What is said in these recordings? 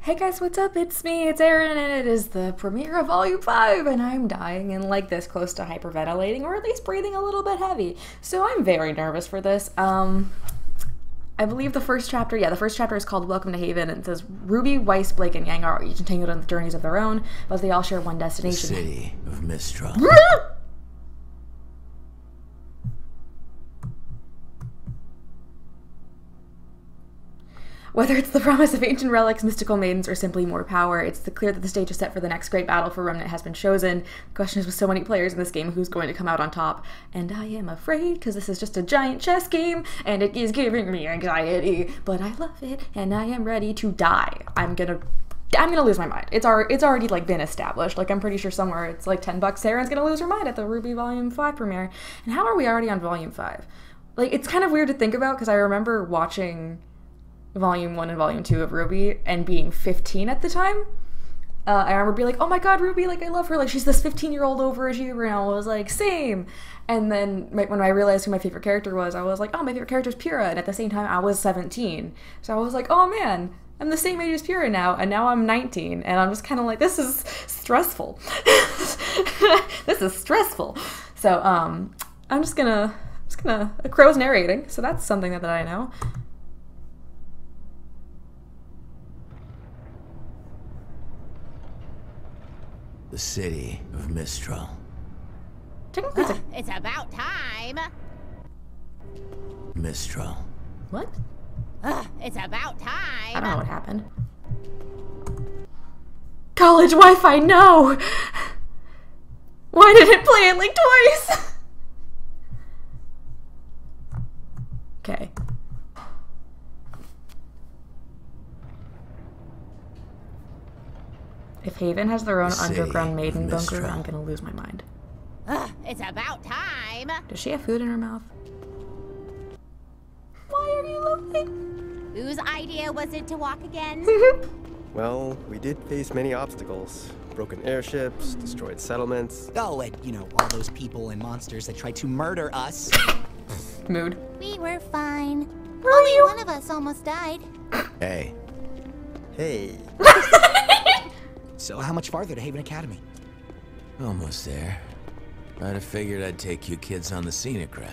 Hey guys, what's up? It's me, it's Erin, and it is the premiere of Volume 5, and I'm dying and like this close to hyperventilating, or at least breathing a little bit heavy. So I'm very nervous for this. I believe the first chapter is called Welcome to Haven, and it says, Ruby, Weiss, Blake, and Yang are each entangled on journeys of their own, but they all share one destination. The city of Mistral. Whether it's the promise of ancient relics, mystical maidens, or simply more power, it's clear that the stage is set for the next great battle for Remnant has been chosen. The question is, with so many players in this game, who's going to come out on top? And I am afraid, because this is just a giant chess game, and it is giving me anxiety. But I love it, and I am ready to die. I'm gonna lose my mind. It's already like been established. Like, I'm pretty sure somewhere it's like $10. Sarah's gonna lose her mind at the RWBY Volume 5 premiere. And how are we already on Volume 5? Like, it's kind of weird to think about, because I remember watching Volume 1 and Volume 2 of RWBY and being 15 at the time. I remember being like, oh my god, RWBY, like, I love her, like, she's this 15-year-old overachiever, and I was like, same. And then when I realized who my favorite character was, I was like, oh, my favorite character is Pyrrha, and at the same time, I was 17. So I was like, oh man, I'm the same age as Pyrrha now, and now I'm 19, and I'm just kind of like, this is stressful. This is stressful. So, I'm just gonna, Crow's narrating, so that's something that I know. The city of Mistral. It's about time. Mistral. What? It's about time. I don't know what happened. College Wi-Fi, no! Why did it play it like twice? Okay. If Haven has their own underground maiden bunker, I'm gonna lose my mind. It's about time. Does she have food in her mouth? Why are you looking? Whose idea was it to walk again? Well, we did face many obstacles. Broken airships, destroyed settlements. Oh, and, you know, all those people and monsters that tried to murder us. Mood. We were fine. Were Only you? one of us almost died. Hey. Hey. So how much farther to Haven Academy? Almost there. I'd have figured I'd take you kids on the scenic route.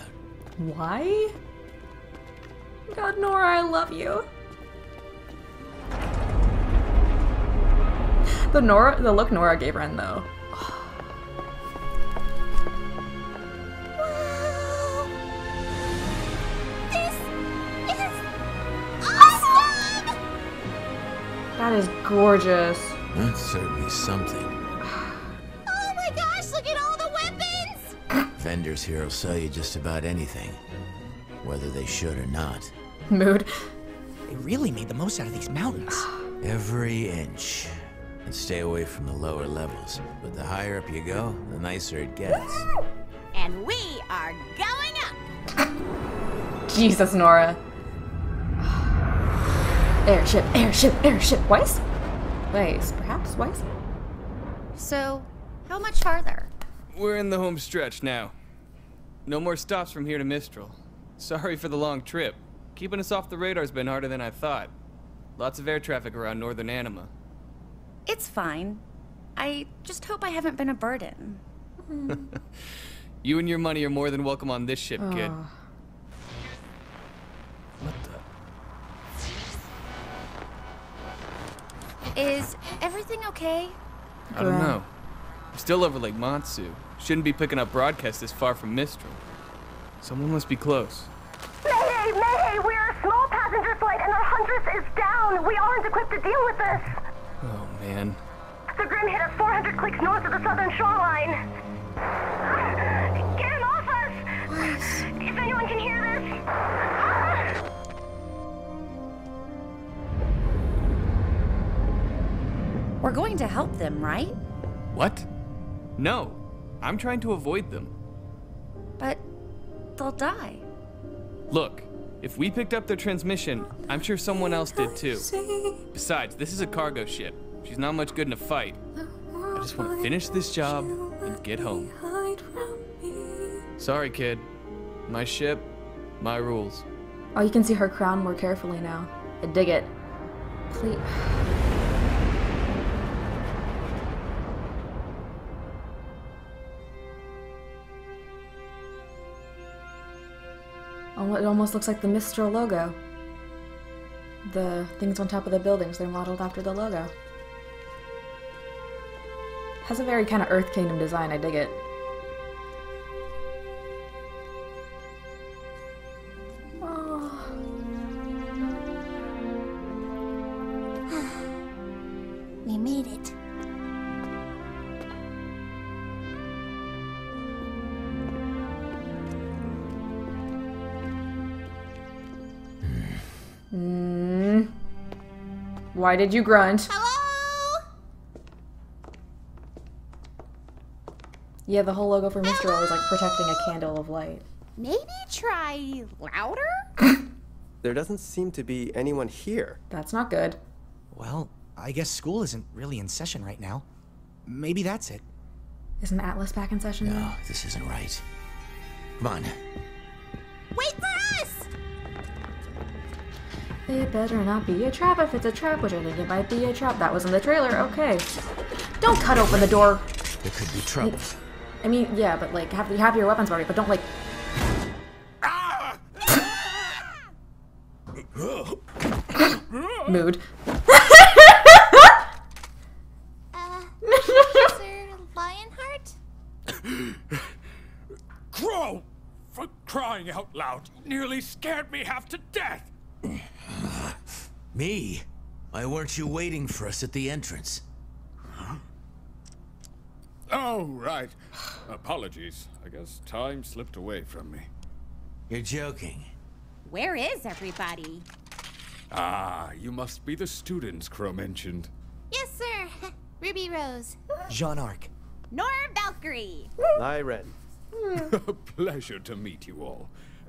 Why? God, Nora, I love you. The look Nora gave Ren, though. Wow. This is awesome! That is gorgeous. That's certainly something. Oh my gosh, look at all the weapons! Vendors here will sell you just about anything, whether they should or not. Mood. They really made the most out of these mountains. Every inch. And stay away from the lower levels. But the higher up you go, the nicer it gets. And we are going up! Jesus, Nora. Airship, airship, airship. Weiss? Weiss, perhaps Weiss? So, how much farther? We're in the home stretch now. No more stops from here to Mistral. Sorry for the long trip. Keeping us off the radar's been harder than I thought. Lots of air traffic around northern Anima. It's fine. I just hope I haven't been a burden. You and your money are more than welcome on this ship, kid. What the? Is everything okay? I don't know. I'm still over Lake Matsu. Shouldn't be picking up broadcasts this far from Mistral. Someone must be close. Mayday! Mayday! We are a small passenger flight and our Huntress is down! We aren't equipped to deal with this! Oh, man. The Grim hit us 400 clicks north of the southern shoreline. Get him off us! If anyone can hear this. We're going to help them, right? What? No. I'm trying to avoid them. But they'll die. Look, if we picked up their transmission, I'm sure someone else did too. Besides, this is a cargo ship. She's not much good in a fight. I just want to finish this job and get home. Sorry, kid. My ship, my rules. Oh, you can see her crown more carefully now. I dig it. Please. It almost looks like the Mistral logo. The things on top of the buildings, they're modeled after the logo. Has a very kind of Earth Kingdom design, I dig it. Oh. We made it. Why did you grunt? Hello? Yeah, the whole logo for Mistral is like protecting a candle of light. Maybe try louder? There doesn't seem to be anyone here. That's not good. Well, I guess school isn't really in session right now. Maybe that's it. Isn't Atlas back in session No, now? this isn't right. Come on. Wait for us! It better not be a trap. If it's a trap, which I think it might be a trap. That was in the trailer. Okay. Don't cut open the door. There could be trouble. I mean, yeah, but like, have your weapons ready, but don't like... Mood. Sir Lionheart? Crow! For crying out loud, you nearly scared me half to death! Me? Why weren't you waiting for us at the entrance? Oh, right. Apologies. I guess time slipped away from me. You're joking. Where is everybody? Ah, you must be the students Crow mentioned. Yes, sir. Ruby Rose. Jean Arc. Nora Valkyrie. Lyren. A pleasure to meet you all.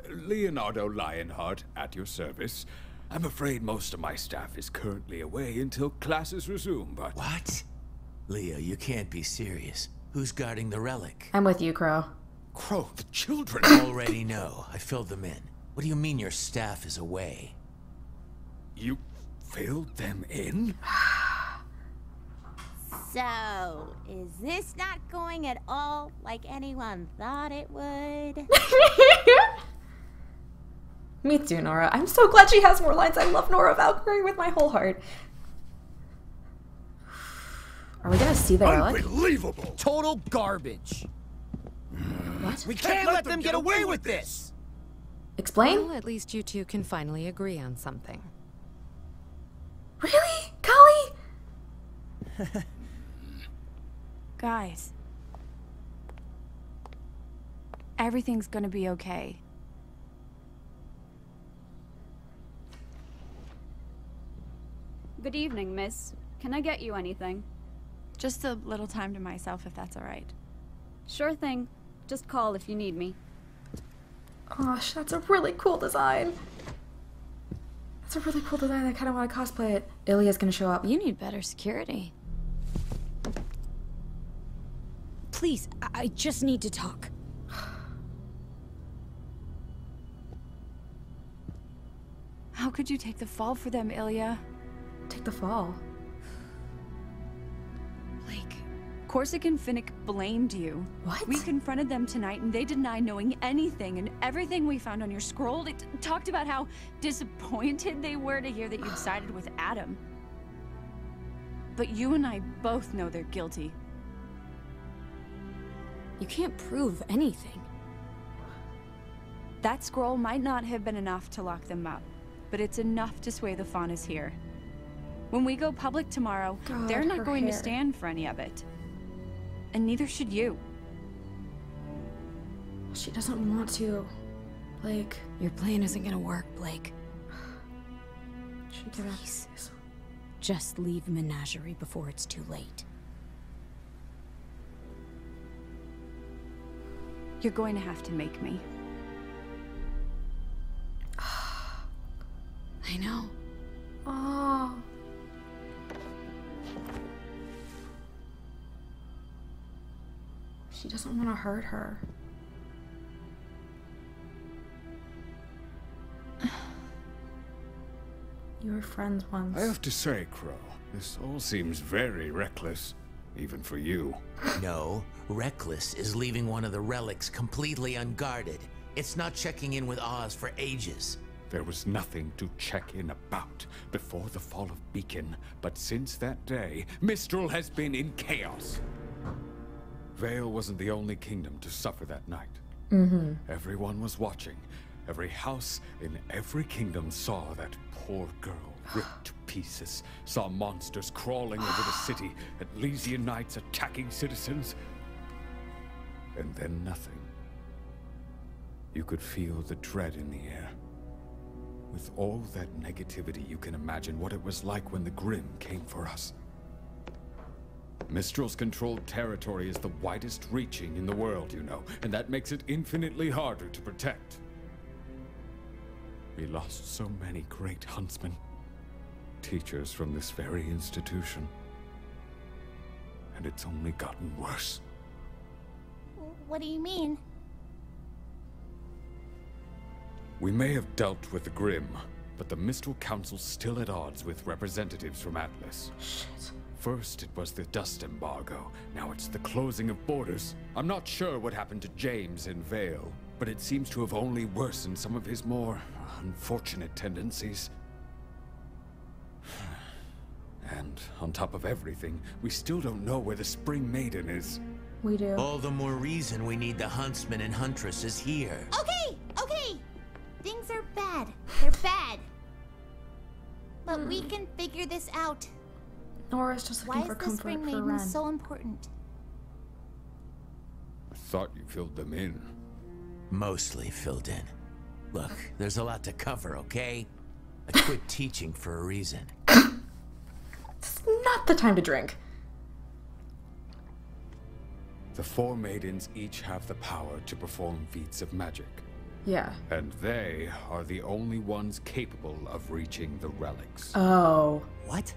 Leonardo Lionheart at your service. I'm afraid most of my staff is currently away until classes resume, but... What? Leo, you can't be serious. Who's guarding the relic? I'm with you, Crow. Crow, the children... Already know. I filled them in. What do you mean your staff is away? You filled them in? So, is this not going at all like anyone thought it would? Me too, Nora. I'm so glad she has more lines. I love Nora Valkyrie with my whole heart. Are we gonna see the relic? Unbelievable! Total garbage. What? We can't let them get away with this. Explain? Well, at least you two can finally agree on something. Really? Kali? Guys. Everything's gonna be okay. Good evening, miss. Can I get you anything? Just a little time to myself, if that's alright. Sure thing. Just call if you need me. Gosh, that's a really cool design. That's a really cool design. I kind of want to cosplay it. Ilya's gonna show up. You need better security. Please, I just need to talk. How could you take the fall for them, Ilya? Take the fall. Blake. Corsic and Finnick blamed you. What? We confronted them tonight and they denied knowing anything, and everything we found on your scroll, they talked about how disappointed they were to hear that you'd sided with Adam. But you and I both know they're guilty. You can't prove anything. That scroll might not have been enough to lock them up, but it's enough to sway the Faunas here. When we go public tomorrow, God, they're not her going to hair. stand for any of it. And neither should you. She doesn't want to. Like, Your plan isn't gonna work, Blake. she could have. Please. Just leave Menagerie before it's too late. You're going to have to make me. I know. Oh. She doesn't want to hurt her. You were friends once. I have to say, Crow, this all seems very reckless, even for you. No, reckless is leaving one of the relics completely unguarded. It's not checking in with Oz for ages. There was nothing to check in about before the fall of Beacon, but since that day, Mistral has been in chaos. Vale wasn't the only kingdom to suffer that night. Everyone was watching. Every house in every kingdom saw that poor girl ripped to pieces, saw monsters crawling over the city, Atlesian knights attacking citizens, and then nothing. You could feel the dread in the air. With all that negativity, you can imagine what it was like when the Grimm came for us. Mistral's controlled territory is the widest reaching in the world, you know, and that makes it infinitely harder to protect. We lost so many great huntsmen, teachers from this very institution. And it's only gotten worse. What do you mean? We may have dealt with the Grimm, but the Mistral Council's still at odds with representatives from Atlas. Shit. First, it was the dust embargo. Now it's the closing of borders. I'm not sure what happened to James in Vale, but it seems to have only worsened some of his more unfortunate tendencies. And on top of everything, we still don't know where the Spring Maiden is. We do. All the more reason we need the huntsman and huntresses here. Okay, okay. Things are bad. They're bad. But we can figure this out. Nora's just looking for Why is the comfort Spring for Maiden Ren. so important? I thought you filled them in. Mostly filled in. Look, there's a lot to cover, okay? I quit teaching for a reason. It's not the time to drink. The four maidens each have the power to perform feats of magic. Yeah. And they are the only ones capable of reaching the relics. Oh. What?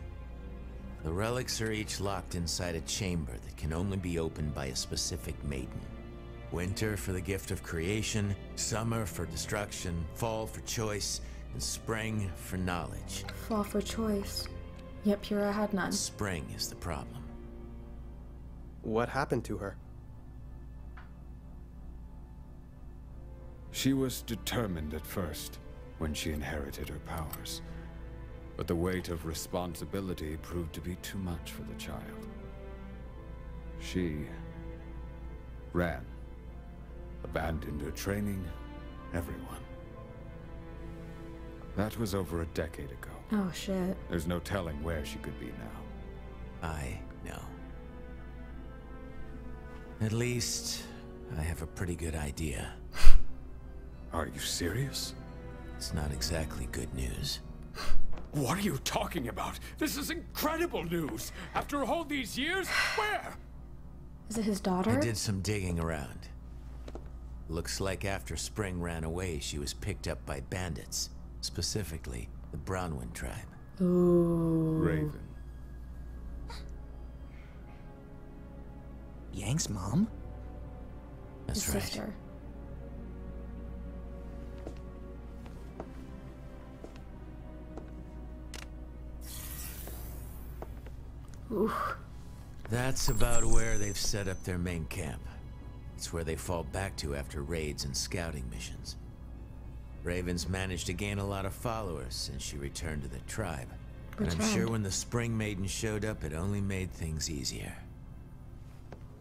The relics are each locked inside a chamber that can only be opened by a specific maiden. Winter for the gift of creation, summer for destruction, fall for choice, and spring for knowledge. Fall for choice. Yet Pura had none. Spring is the problem. What happened to her? She was determined at first, when she inherited her powers. But the weight of responsibility proved to be too much for the child. She ran, abandoned her training, everyone. That was over a decade ago. Oh, shit. There's no telling where she could be now. I know. At least, I have a pretty good idea. Are you serious? It's not exactly good news. What are you talking about? This is incredible news! After all these years, where? Is it his daughter? I did some digging around. Looks like after Spring ran away, she was picked up by bandits. Specifically, the Brownwind tribe. Ooh. Raven. Yang's mom? That's His right. sister. Ooh. That's about where they've set up their main camp. It's where they fall back to after raids and scouting missions. Raven's managed to gain a lot of followers since she returned to the tribe. And I'm sure when the Spring Maiden showed up, it only made things easier.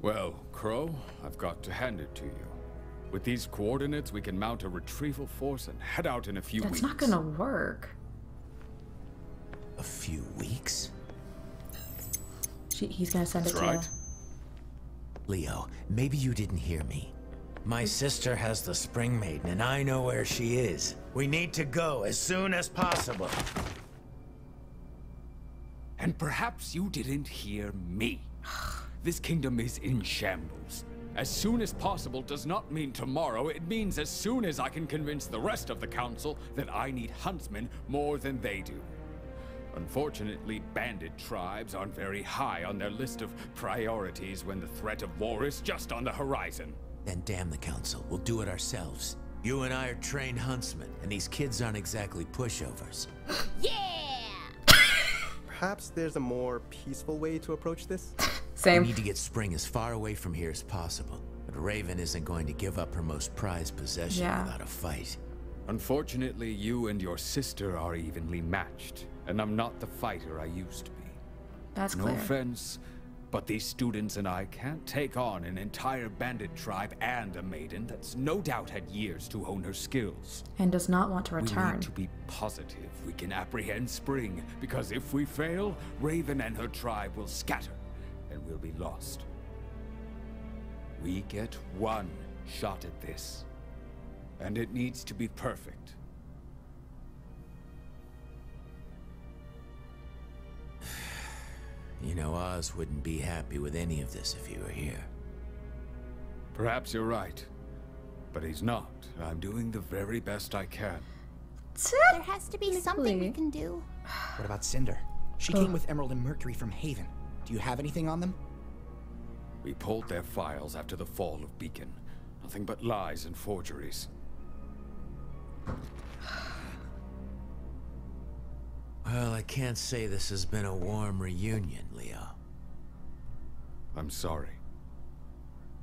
Well, Crow, I've got to hand it to you. With these coordinates, we can mount a retrieval force and head out in a few weeks. That's not gonna work. A few weeks? He's gonna send it to you. Leo, maybe you didn't hear me. My sister has the Spring Maiden, and I know where she is. We need to go as soon as possible. And perhaps you didn't hear me. This kingdom is in shambles. As soon as possible does not mean tomorrow. It means as soon as I can convince the rest of the council that I need huntsmen more than they do. Unfortunately, bandit tribes aren't very high on their list of priorities when the threat of war is just on the horizon. Then damn the council. We'll do it ourselves. You and I are trained huntsmen, and these kids aren't exactly pushovers. Yeah! Perhaps there's a more peaceful way to approach this? Same. We need to get Spring as far away from here as possible. But Raven isn't going to give up her most prized possession without a fight. Unfortunately, you and your sister are evenly matched, and I'm not the fighter I used to be. That's no clear. offense, but these students and I can't take on an entire bandit tribe and a maiden that's no doubt had years to hone her skills. And does not want to We return. need to be positive we can apprehend Spring, because if we fail, Raven and her tribe will scatter, and we'll be lost. We get one shot at this, and it needs to be perfect. You know, Oz wouldn't be happy with any of this if he were here. Perhaps you're right, but he's not. I'm doing the very best I can. There has to be something we can do. What about Cinder? She came with Emerald and Mercury from Haven. Do you have anything on them? We pulled their files after the fall of Beacon. Nothing but lies and forgeries. Well, I can't say this has been a warm reunion, Leo. I'm sorry.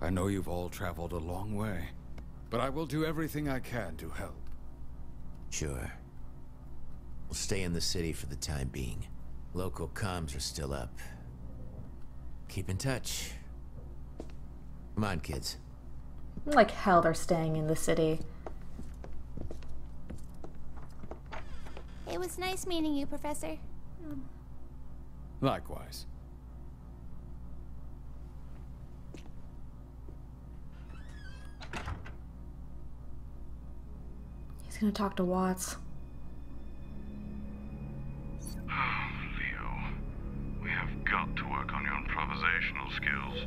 I know you've all traveled a long way, but I will do everything I can to help. Sure. We'll stay in the city for the time being. Local comms are still up. Keep in touch. Come on, kids. Like hell they're staying in the city. It was nice meeting you, Professor. Likewise. He's gonna talk to Watts. Leo, we have got to work on your improvisational skills.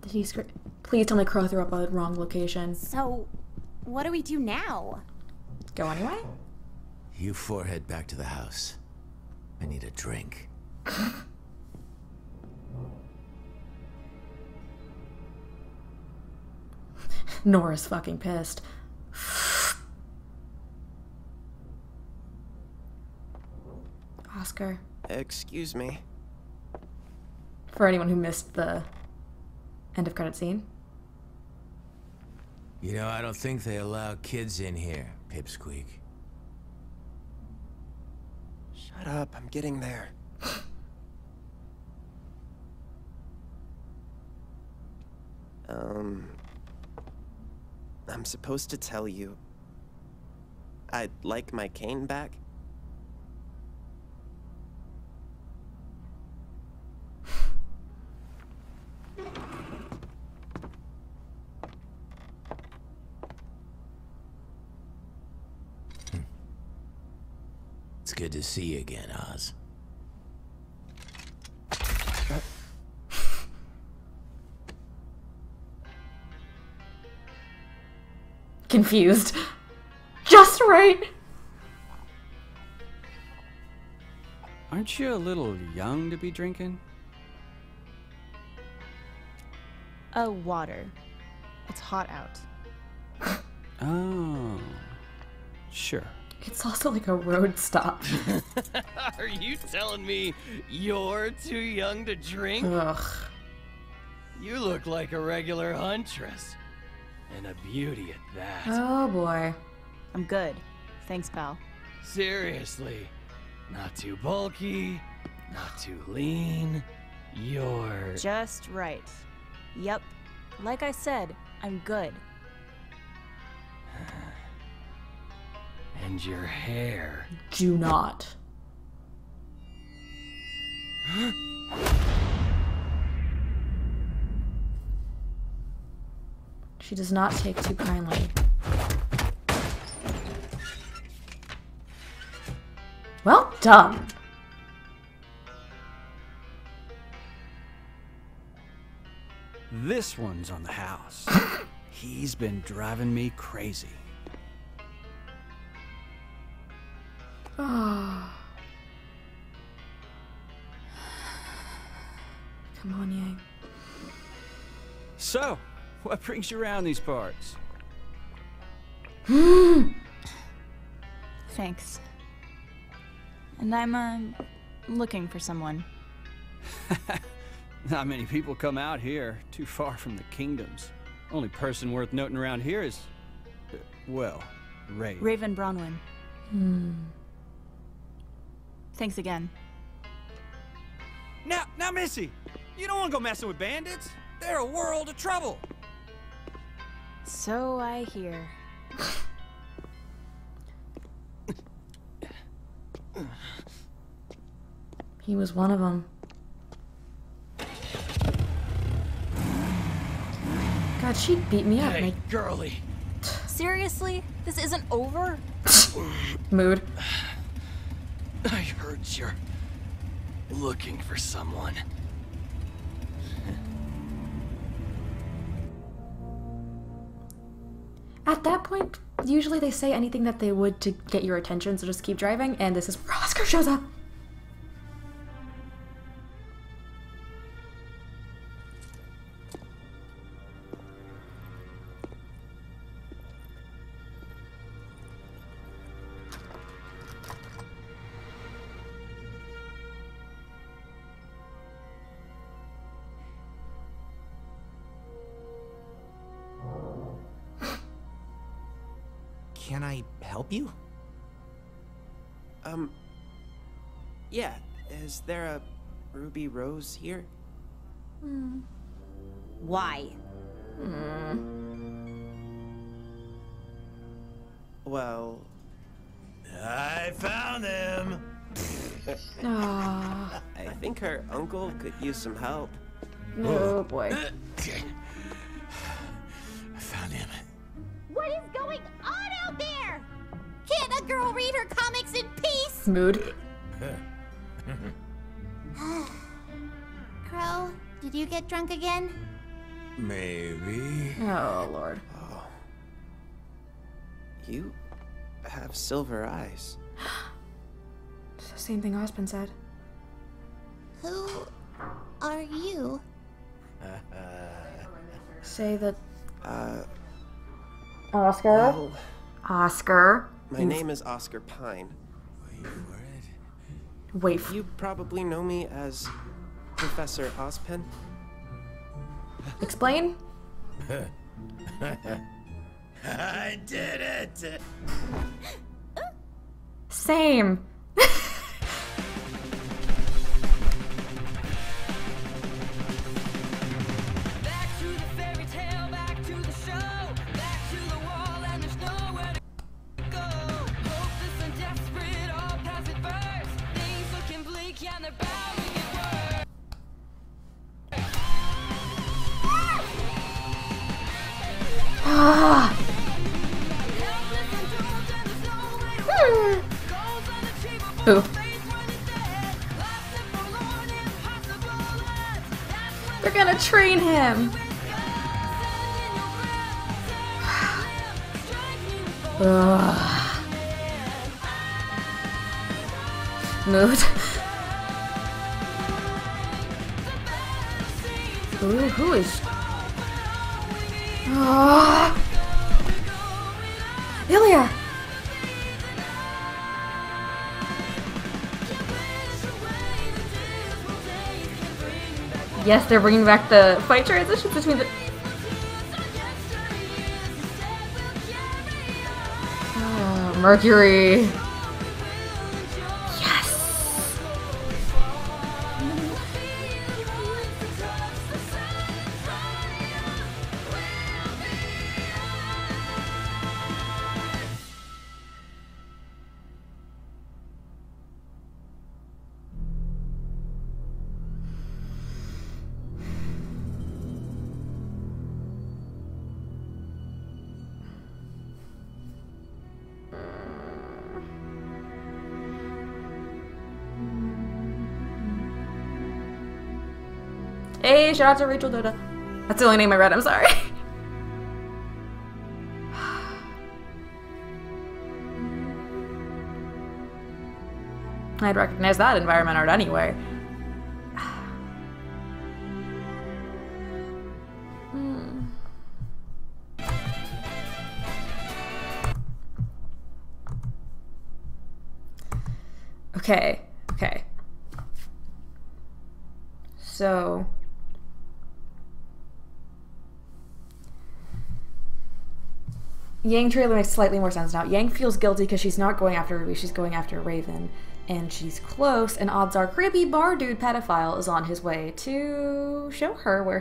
Did he scream? Please tell me Crow threw up a wrong location. So, what do we do now? Go anyway? You four head back to the house. I need a drink. Nora's fucking pissed. Oscar. Excuse me. For anyone who missed the end of credit scene. You know, I don't think they allow kids in here, Pipsqueak. Shut up, I'm getting there. I'm supposed to tell you I'd like my cane back. It's good to see you again, Oz. Confused. Just right. Aren't you a little young to be drinking? Oh, water. It's hot out. Oh, sure. It's also like a road stop. Are you telling me you're too young to drink? Ugh. You look like a regular huntress. And a beauty at that. Oh boy. I'm good. Thanks, pal. Seriously. Not too bulky, not too lean. You're... Just right. Yep. Like I said, I'm good. And your hair. Do not. She does not take too kindly. Well done. This one's on the house. He's been driving me crazy. Oh. Come on, Yang. So, what brings you around these parts? Thanks. And I'm looking for someone. Not many people come out here, too far from the kingdoms. Only person worth noting around here is, well, Ray. Raven Bronwyn. Thanks again. Now, Missy, you don't want to go messing with bandits. They're a world of trouble. So I hear. He was one of them. God, she beat me up. Hey, girly. Seriously? This isn't over? Mood. I heard you're looking for someone. At that point, usually they say anything that they would to get your attention, so just keep driving, and this is where Oscar shows up. Can I help you? Yeah. Is there a Ruby Rose here? Why? Well... I found him! Aww. I think her uncle could use some help. Oh boy. I found him. What is going on out there? Can't a girl read her comics in peace? Mood. Crow, did you get drunk again? Maybe. Oh, Lord. Oh. You have silver eyes. It's the same thing Osmond said. Who are you? Say that... Oscar? Well, Oscar? my name is Oscar Pine. Wait. You probably know me as Professor Ozpen. Explain? I did it! Same. Ooh. They're gonna train him. Mood. Ooh, who is... Ilya! Yes, they're bringing back the fight transitions between the... Oh, Mercury. Hey, shout out to Rachel Doda. That's the only name I read, I'm sorry. I'd recognize that environment art anyway. Okay, okay. So Yang trailer makes slightly more sense now. Yang feels guilty because she's not going after Ruby, she's going after Raven. And she's close, and odds are creepy bar dude pedophile is on his way to show her where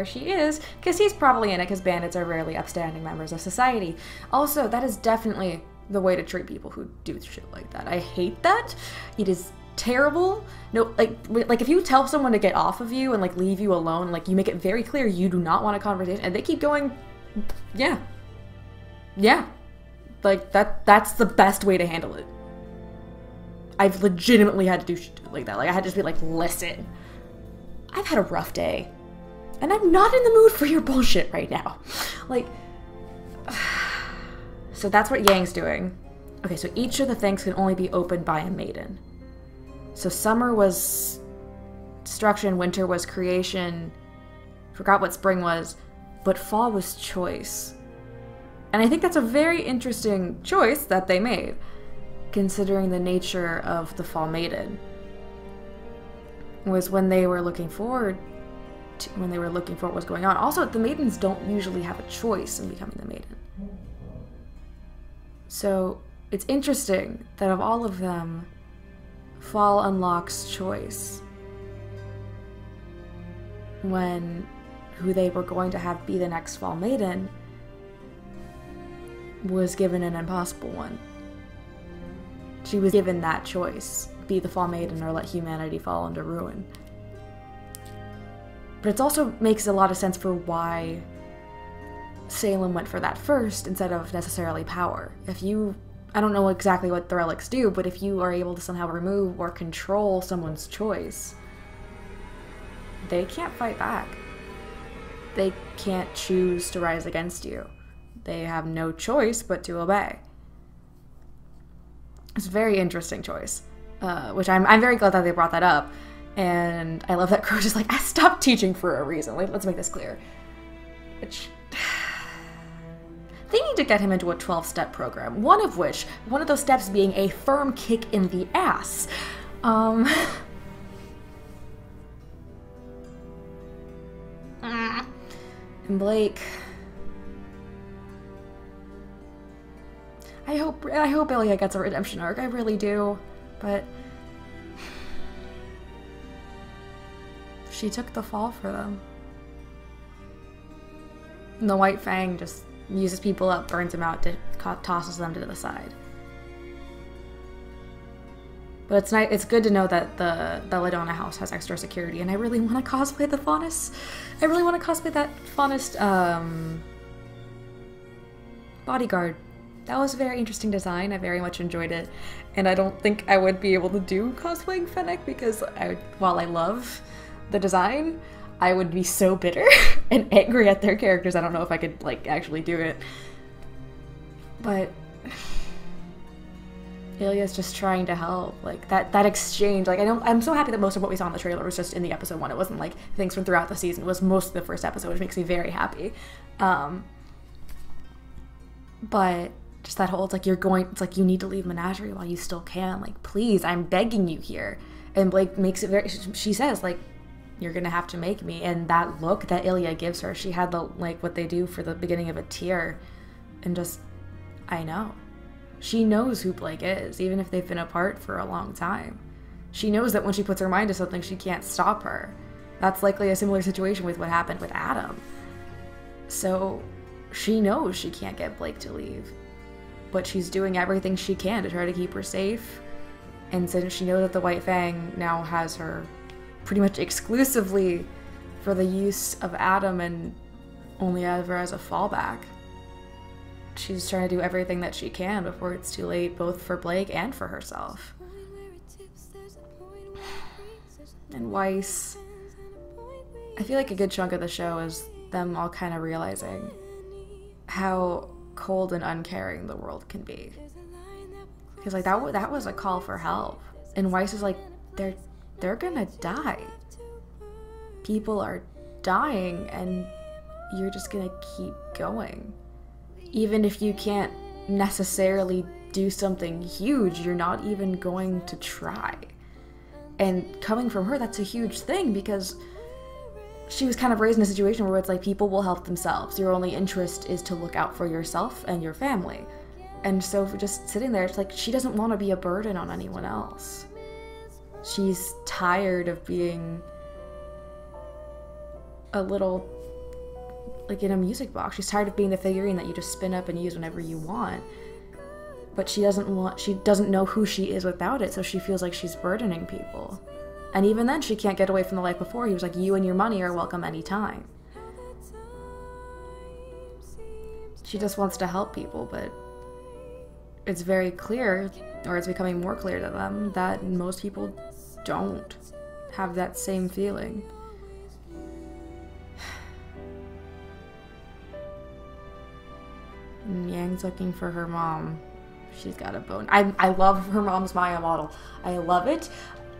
she is, because he's probably in it, because bandits are rarely upstanding members of society. Also, that is definitely the way to treat people who do shit like that. I hate that. It is terrible. No, like if you tell someone to get off of you and like leave you alone, like you make it very clear you do not want a conversation, and they keep going, yeah, like that's the best way to handle it. I've legitimately had to do shit like that. Like I had to just be like, listen, I've had a rough day, and I'm not in the mood for your bullshit right now. Like, so that's what Yang's doing. Okay, so each of the things can only be opened by a maiden. So summer was destruction, winter was creation, forgot what spring was, but fall was choice. And I think that's a very interesting choice that they made, considering the nature of the Fall Maiden. Was when they were looking forward to, when they were looking for what was going on. Also, the maidens don't usually have a choice in becoming the maiden. So it's interesting that of all of them, Fall unlocks choice. When who they were going to have be the next Fall Maiden was given an impossible one. She was given that choice, be the Fall Maiden or let humanity fall into ruin. But it also makes a lot of sense for why Salem went for that first instead of necessarily power. If you, I don't know exactly what the relics do, but if you are able to somehow remove or control someone's choice, they can't fight back. They can't choose to rise against you. They have no choice but to obey. It's a very interesting choice, which I'm very glad that they brought that up. And I love that Crow just like, I stopped teaching for a reason. Like, let's make this clear. Which, they need to get him into a 12-step program. One of those steps being a firm kick in the ass. And Blake, I hope Ilya gets a redemption arc. I really do, but she took the fall for them. And the White Fang just uses people up, burns them out, tosses them to the side. But it's nice. It's good to know that the Belladonna house has extra security, and I really want to cosplay the Faunus. I really want to cosplay that Faunus bodyguard. That was a very interesting design. I very much enjoyed it, and I don't think I would be able to do cosplaying Fennec because while I love the design, I would be so bitter and angry at their characters. I don't know if I could like actually do it. But Ilya's just trying to help. Like that exchange. Like I'm so happy that most of what we saw in the trailer was just in the episode 1. It wasn't like things from throughout the season. It was most of the first episode, which makes me very happy. But just that whole, it's like you need to leave Menagerie while you still can. Like, please, I'm begging you here. And Blake makes it very, she says, like, you're gonna have to make me. And that look that Ilya gives her, she had the, like, what they do for the beginning of a tear. And just, I know. She knows who Blake is, even if they've been apart for a long time. She knows that when she puts her mind to something, she can't stop her. That's likely a similar situation with what happened with Adam. So she knows she can't get Blake to leave. But she's doing everything she can to try to keep her safe. And since she knows that the White Fang now has her pretty much exclusively for the use of Adam and only ever as a fallback, she's trying to do everything that she can before it's too late, both for Blake and for herself. And Weiss, I feel like a good chunk of the show is them all kind of realizing how cold and uncaring the world can be. Because like that was a call for help, and Weiss is like, they're gonna die. People are dying, and you're just gonna keep going. Even if you can't necessarily do something huge, you're not even going to try. And coming from her, that's a huge thing, because she was kind of raised in a situation where it's like people will help themselves. Your only interest is to look out for yourself and your family. And so just sitting there, it's like she doesn't want to be a burden on anyone else. She's tired of being a little, like, in a music box. She's tired of being the figurine that you just spin up and use whenever you want. But she doesn't know who she is without it, so she feels like she's burdening people. And even then, she can't get away from the life before. He was like, you and your money are welcome anytime. She just wants to help people, but it's very clear, or it's becoming more clear to them, that most people don't have that same feeling. And Yang's looking for her mom. She's got a bone. I love her mom's Maya model. I love it.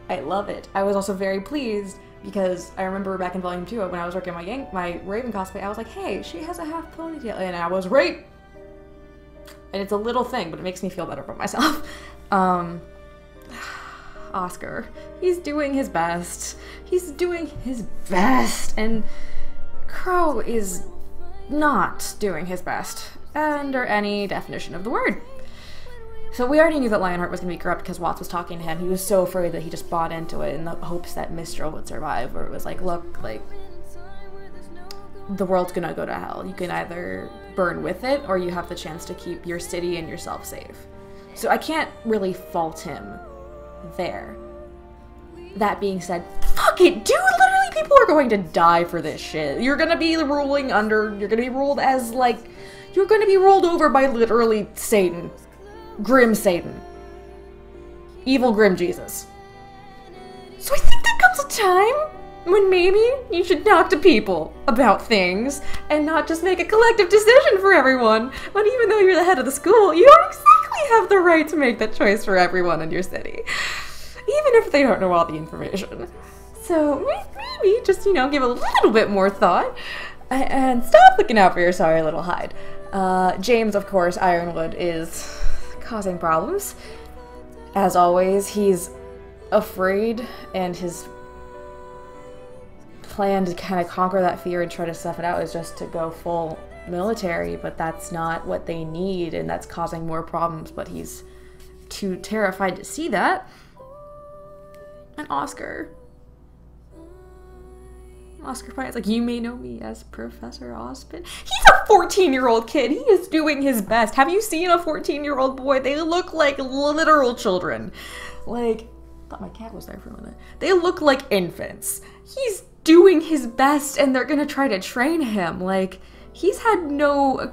I love it. I was also very pleased because I remember back in Volume 2 when I was working my Raven cosplay, I was like, hey, she has a half ponytail. And I was right. And it's a little thing, but it makes me feel better about myself. Oscar. He's doing his best. He's doing his best. And Crow is not doing his best under any definition of the word. So we already knew that Lionheart was going to be corrupt because Watts was talking to him. He was so afraid that he just bought into it in the hopes that Mistral would survive, where it was like, look, like, the world's going to go to hell. You can either burn with it or you have the chance to keep your city and yourself safe. So I can't really fault him there. That being said, fuck it, dude, literally people are going to die for this shit. You're going to be ruled as, like, you're going to be ruled over by literally Satan. Grim Satan. Evil Grim Jesus. So I think there comes a time when maybe you should talk to people about things and not just make a collective decision for everyone. But even though you're the head of the school, you don't exactly have the right to make that choice for everyone in your city. Even if they don't know all the information. So maybe just, you know, give a little bit more thought and stop looking out for your sorry little hide. James, of course, Ironwood, is causing problems. As always, he's afraid, and his plan to kind of conquer that fear and try to stuff it out is just to go full military, but that's not what they need, and that's causing more problems, but he's too terrified to see that. And Oscar finds, like, you may know me as Professor Ozpin. He's a 14-year-old kid. He is doing his best. Have you seen a 14-year-old boy? They look like literal children. Like, I thought my cat was there for a minute. They look like infants. He's doing his best, and they're gonna try to train him. Like, he's had no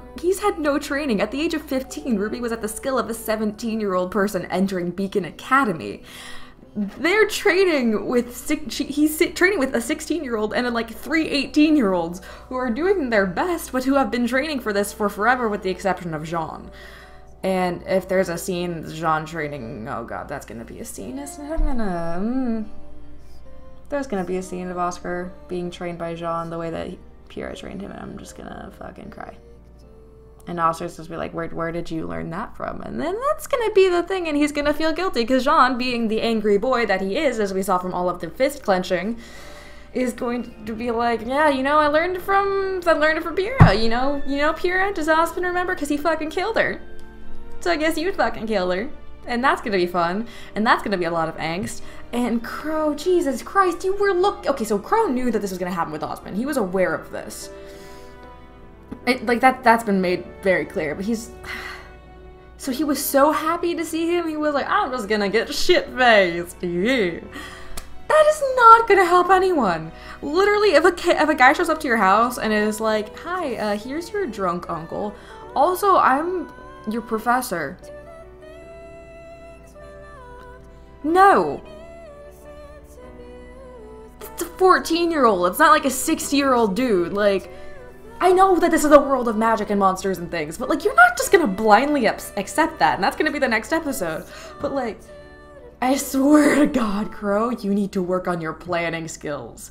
training. At the age of 15, Ruby was at the skill of a 17-year-old person entering Beacon Academy. They're training with he's training with a 16-year-old and like 3 18-year-olds who are doing their best, but who have been training for this for forever, with the exception of Jean. And if there's a scene, Jean training, oh god, that's gonna be a scene, isn't it? There's gonna be a scene of Oscar being trained by Jean the way that Pierre trained him, and I'm just gonna fucking cry. And Oscar's just be like, where did you learn that from? And then that's gonna be the thing, and he's gonna feel guilty, because Jean, being the angry boy that he is, as we saw from all of the fist clenching, is going to be like, yeah, you know, I learned it from Pierre. You know Pierre, does Ozpin remember? Because he fucking killed her. So I guess you'd fucking kill her. And that's gonna be fun, and that's gonna be a lot of angst. And Crow, Jesus Christ, okay, so Crow knew that this was gonna happen with Ozpin. He was aware of this. That's been made very clear, but so he was so happy to see him, he was like, I'm just gonna get shit-faced. Yeah. That is not gonna help anyone. Literally, if a guy shows up to your house and is like, hi, here's your drunk uncle. Also, I'm your professor. No. It's a 14-year-old. It's not like a 60-year-old dude. Like, I know that this is a world of magic and monsters and things, but, like, you're not just gonna blindly accept that, and that's gonna be the next episode. But, like, I swear to God, Crow, you need to work on your planning skills.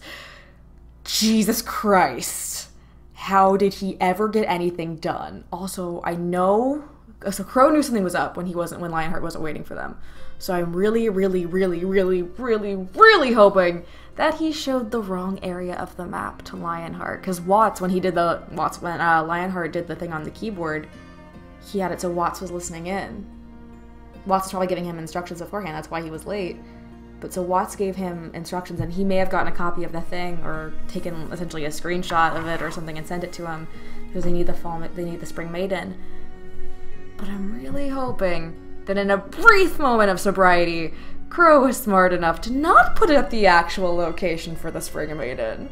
Jesus Christ. How did he ever get anything done? Also, I know... So Crow knew something was up when Lionheart wasn't waiting for them. So I'm really, really, really, really, really, really hoping that he showed the wrong area of the map to Lionheart. Because Watts, when Lionheart did the thing on the keyboard, he had it so Watts was listening in. Watts was probably giving him instructions beforehand, that's why he was late. But so Watts gave him instructions, and he may have gotten a copy of the thing, or taken essentially a screenshot of it or something and sent it to him, because they need the Spring Maiden. But I'm really hoping that in a brief moment of sobriety, Crow was smart enough to not put up the actual location for the Spring Maiden.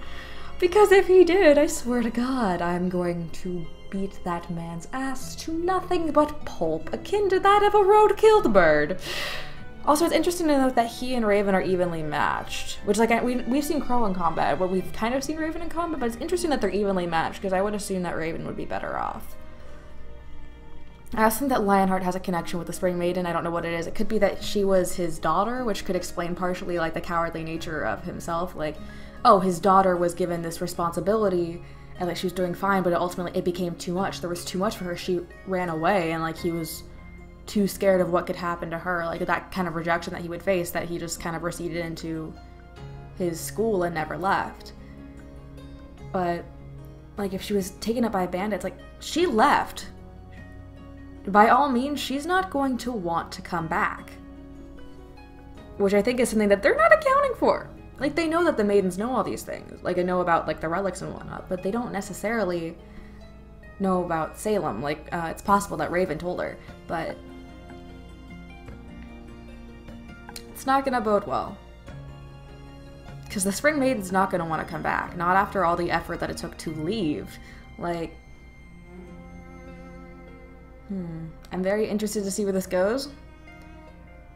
Because if he did, I swear to God, I'm going to beat that man's ass to nothing but pulp, akin to that of a road-killed bird. Also, it's interesting to note that he and Raven are evenly matched, which, like, we've seen Crow in combat, but we've kind of seen Raven in combat, but it's interesting that they're evenly matched, because I would assume that Raven would be better off. I also think that Lionheart has a connection with the Spring Maiden. I don't know what it is. It could be that she was his daughter, which could explain partially, like, the cowardly nature of himself. Like, oh, his daughter was given this responsibility, and, like, she was doing fine, but ultimately it became too much. There was too much for her. She ran away, and, like, he was too scared of what could happen to her, like that kind of rejection that he would face, that he just kind of receded into his school and never left. But, like, if she was taken up by bandits, like, she left. By all means, she's not going to want to come back. Which I think is something that they're not accounting for. Like, they know that the maidens know all these things. Like, they know about, like, the relics and whatnot, but they don't necessarily know about Salem. Like, it's possible that Raven told her, but it's not gonna bode well. Because the Spring Maiden's not gonna want to come back. Not after all the effort that it took to leave. Like, I'm very interested to see where this goes.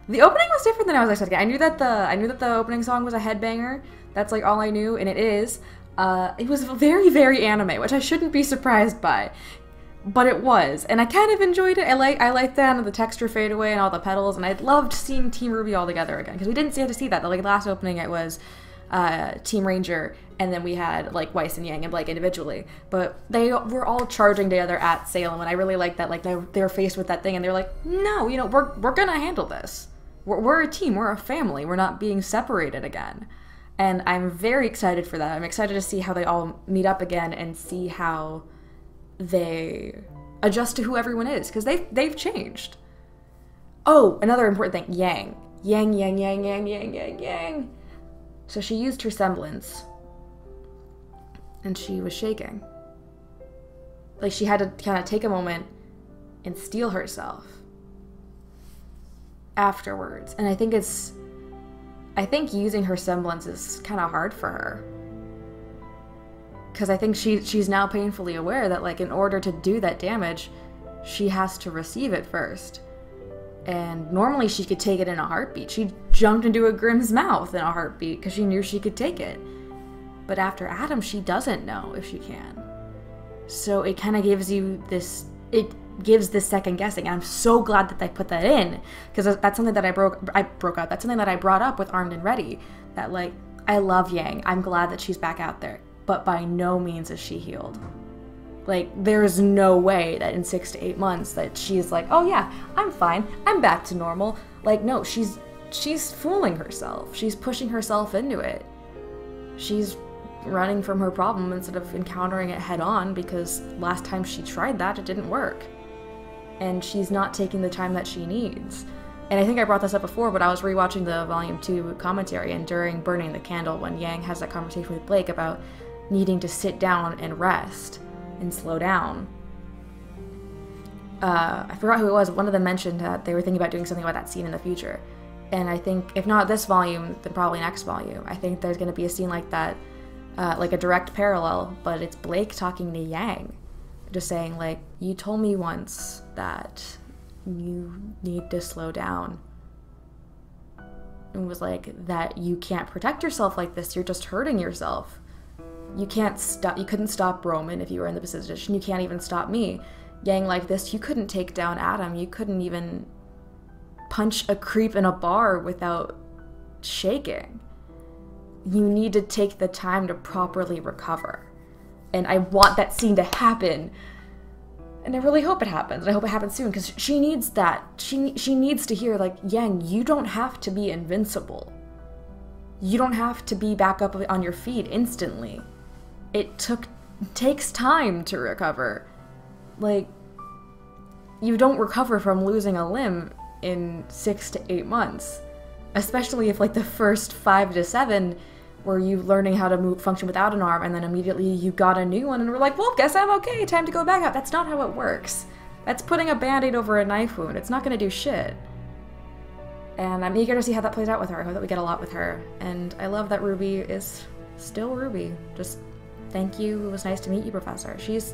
The opening was different than I was expecting. I knew that the opening song was a headbanger. That's, like, all I knew, and it is. It was very, very anime, which I shouldn't be surprised by. But it was, and I kind of enjoyed it. I like that, and the texture fade away and all the petals, and I loved seeing Team RWBY all together again, because we didn't get to see that. Like, last opening it was Team Ranger, and then we had, like, Weiss and Yang and Blake individually. But they were all charging together at Salem, and I really liked that. Like, they were faced with that thing, and they were like, no, you know, we're gonna handle this. We're a team, we're a family, we're not being separated again. And I'm very excited for that. I'm excited to see how they all meet up again and see how they adjust to who everyone is, because they've changed. Oh, another important thing, Yang. Yang. So she used her semblance, and she was shaking. Like, she had to kind of take a moment and steel herself afterwards. And I think using her semblance is kind of hard for her. Because I think she's now painfully aware that, like, in order to do that damage, she has to receive it first. And normally she could take it in a heartbeat. She jumped into a Grimm's mouth in a heartbeat because she knew she could take it. But after Adam, she doesn't know if she can. So it kind of gives you this, it gives this second guessing. And I'm so glad that they put that in, because that's something that I broke out. That's something that I brought up with Armed and Ready. That, like, I love Yang. I'm glad that she's back out there. But by no means is she healed. Like, there's no way that in 6 to 8 months that she's like, oh yeah, I'm fine, I'm back to normal. Like, no, she's fooling herself. She's pushing herself into it. She's running from her problem instead of encountering it head on, because last time she tried that, it didn't work. And she's not taking the time that she needs. And I think I brought this up before, but I was rewatching the Volume 2 commentary, and during Burning the Candle, when Yang has that conversation with Blake about needing to sit down and rest and slow down. I forgot who it was. One of them mentioned that they were thinking about doing something about that scene in the future. And I think, if not this volume, then probably next volume. I think there's going to be a scene like that, like a direct parallel, but it's Blake talking to Yang. Just saying, like, you told me once that you need to slow down. And was like, that you can't protect yourself like this, you're just hurting yourself. You couldn't stop Roman if you were in the position. You can't even stop me. Yang, like this, you couldn't take down Adam. You couldn't even punch a creep in a bar without shaking. You need to take the time to properly recover. And I want that scene to happen. And I really hope it happens. I hope it happens soon, because she needs that. She needs to hear, like, Yang, you don't have to be invincible. you don't have to be back up on your feet instantly. It takes time to recover. Like, you don't recover from losing a limb in 6 to 8 months. Especially if, like, the first 5 to 7 were you learning how to function without an arm, and then immediately you got a new one and were like, well, guess I'm okay, time to go back out. That's not how it works. That's putting a band-aid over a knife wound. It's not gonna do shit. And I'm eager to see how that plays out with her. I hope that we get a lot with her. And I love that RWBY is still RWBY. Just thank you. It was nice to meet you, Professor. She's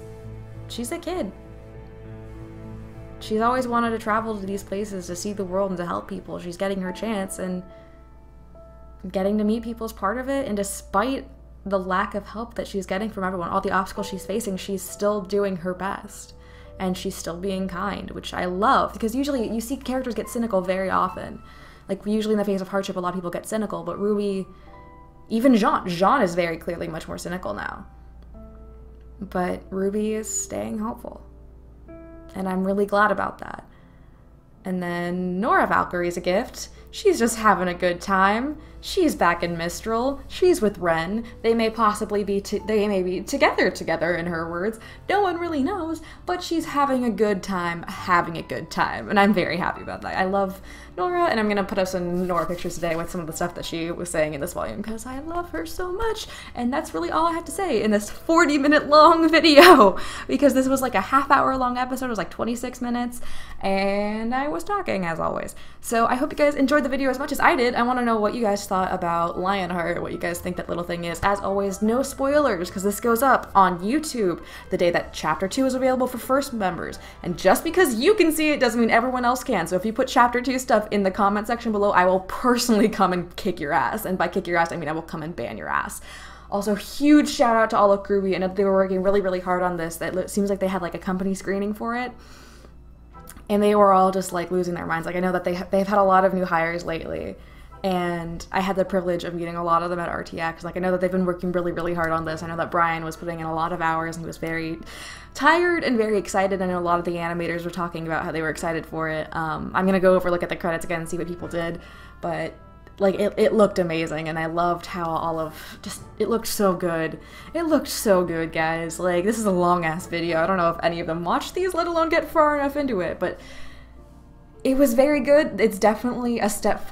a kid. She's always wanted to travel to these places to see the world and to help people. She's getting her chance, and getting to meet people is part of it. And despite the lack of help that she's getting from everyone, all the obstacles she's facing, she's still doing her best. And she's still being kind, which I love, because usually you see characters get cynical very often. Like, usually in the face of hardship, a lot of people get cynical, but RWBY, even Jean is very clearly much more cynical now. But RWBY is staying hopeful. And I'm really glad about that. And then Nora Valkyrie's a gift. She's just having a good time. She's back in Mistral. She's with Ren. They may possibly be together in her words. No one really knows, but she's having a good time, and I'm very happy about that. I love Nora, and I'm gonna put up some Nora pictures today with some of the stuff that she was saying in this volume, because I love her so much, and that's really all I have to say in this 40-minute long video, because this was like a half-hour long episode. It was like 26 minutes, and I was talking as always. So I hope you guys enjoyed the video as much as I did. I want to know what you guys thought about Lionheart, what you guys think that little thing is. As always, no spoilers, because this goes up on YouTube the day that Chapter 2 is available for first members. And just because you can see it doesn't mean everyone else can. So if you put Chapter 2 stuff in the comment section below, I will personally come and kick your ass. And by kick your ass, I mean I will come and ban your ass. Also, huge shout out to all of RWBY. I know they were working really, really hard on this. It seems like they had like a company screening for it. And they were all just like losing their minds. Like, I know that they've had a lot of new hires lately, and I had the privilege of meeting a lot of them at RTX. Like, I know that they've been working really, really hard on this. I know that Brian was putting in a lot of hours, and he was very tired and very excited. I know a lot of the animators were talking about how they were excited for it. I'm gonna go look at the credits again and see what people did, but like, it looked amazing, and I loved how it looked so good. It looked so good, guys. Like, this is a long-ass video. I don't know if any of them watched these, let alone get far enough into it, but it was very good. It's definitely a step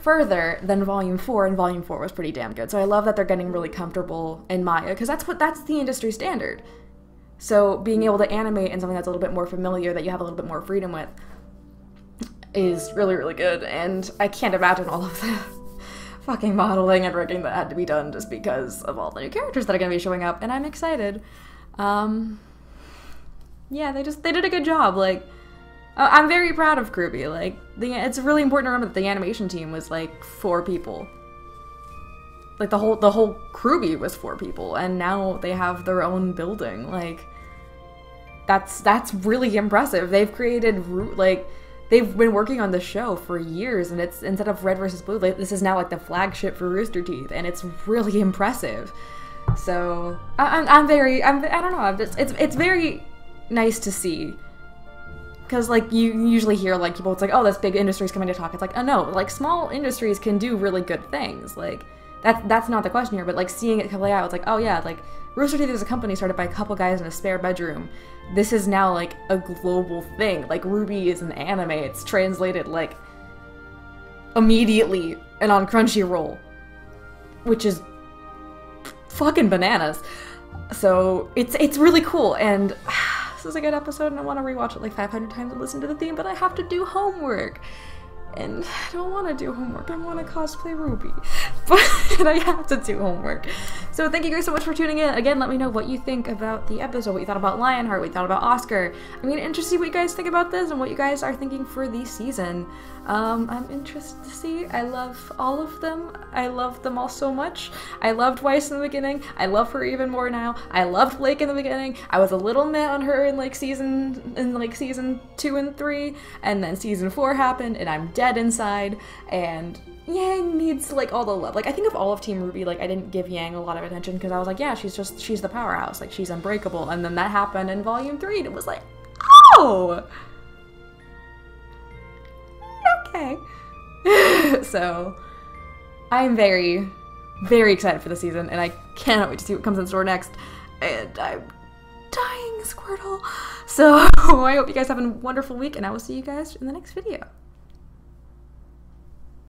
further than Volume 4, and Volume 4 was pretty damn good. So I love that they're getting really comfortable in Maya, because that's the industry standard. So being able to animate in something that's a little bit more familiar, that you have a little bit more freedom with, is really, really good, and I can't imagine all of the fucking modeling and rigging that had to be done just because of all the new characters that are going to be showing up, and I'm excited. Yeah, they did a good job. Like, I'm very proud of RWBY. Like, it's really important to remember that the animation team was like 4 people. Like, the whole RWBY was 4 people, and now they have their own building. Like, that's really impressive. They've created, like, they've been working on the show for years, and it's, instead of Red vs. Blue, this is now like the flagship for Rooster Teeth, and it's really impressive. So I don't know, it's very nice to see, because like you usually hear like people, it's like, oh, this big industry's coming to talk. It's like, oh no, like small industries can do really good things. Like that's not the question here, but like seeing it play out, it's like, oh yeah, like Rooster Teeth is a company started by a couple guys in a spare bedroom. This is now like a global thing. Like RWBY is an anime. It's translated like immediately and on Crunchyroll, which is fucking bananas. So it's really cool, and this is a good episode, and I want to rewatch it like 500 times and listen to the theme, but I have to do homework. And I don't want to do homework. I want to cosplay RWBY. But I have to do homework. So thank you guys so much for tuning in. Again, let me know what you think about the episode, what you thought about Lionheart, what you thought about Oscar. I'm interested to see what you guys think about this and what you guys are thinking for the season. I'm interested to see. I love all of them. I love them all so much. I loved Weiss in the beginning. I love her even more now. I loved Blake in the beginning. I was a little meh on her in season 2 and 3, and then season 4 happened, and I'm dead inside, and Yang needs like all the love. Like, I think of all of Team RWBY, like I didn't give Yang a lot of attention because I was like, yeah, she's the powerhouse, like she's unbreakable, and then that happened in Volume 3 and it was like, oh, okay. So I'm very, very excited for the season, and I cannot wait to see what comes in store next. And I'm dying, Squirtle. So I hope you guys have a wonderful week, and I will see you guys in the next video.